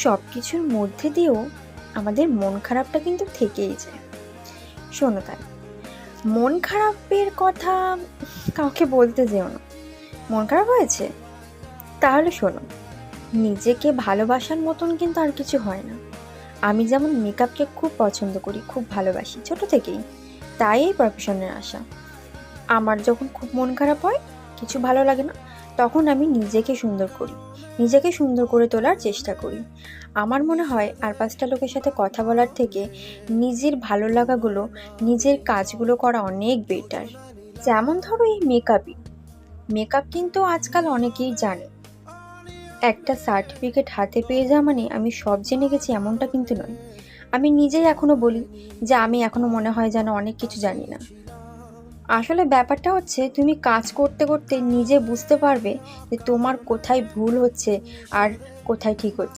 সব কিছুর মধ্যে দিয়েও আমাদের মন খারাপটা কিন্তু থেকেই যায়। শোনো তাই, মন খারাপের কথা কাউকে বলতে যেও না। মন খারাপ হয়েছে, তাহলে শোনো, নিজেকে ভালোবাসার মতন কিন্তু আর কিছু হয় না। আমি যেমন মেকআপকে খুব পছন্দ করি, খুব ভালোবাসি ছোট থেকেই, তাই এই প্রফেশনের আশা। আমার যখন খুব মন খারাপ হয়, কিছু ভালো লাগে না, তখন আমি নিজেকে সুন্দর করি, নিজেকে সুন্দর করে তোলার চেষ্টা করি। আমার মনে হয় আর পাঁচটা লোকের সাথে কথা বলার থেকে নিজের ভালো লাগাগুলো, নিজের কাজগুলো করা অনেক বেটার। যেমন ধরো এই মেকআপই, মেকআপ কিন্তু আজকাল অনেকেই জানে। একটা সার্টিফিকেট হাতে পেয়ে যাওয়া মানে আমি সব জেনে গেছি এমনটা কিন্তু নয়। আমি নিজেই এখনো বলি যে আমি এখনো মনে হয় যেন অনেক কিছু জানি না। আসলে ব্যাপারটা হচ্ছে তুমি কাজ করতে করতে নিজে বুঝতে পারবে যে তোমার কোথায় ভুল হচ্ছে আর কোথায় ঠিক হচ্ছে।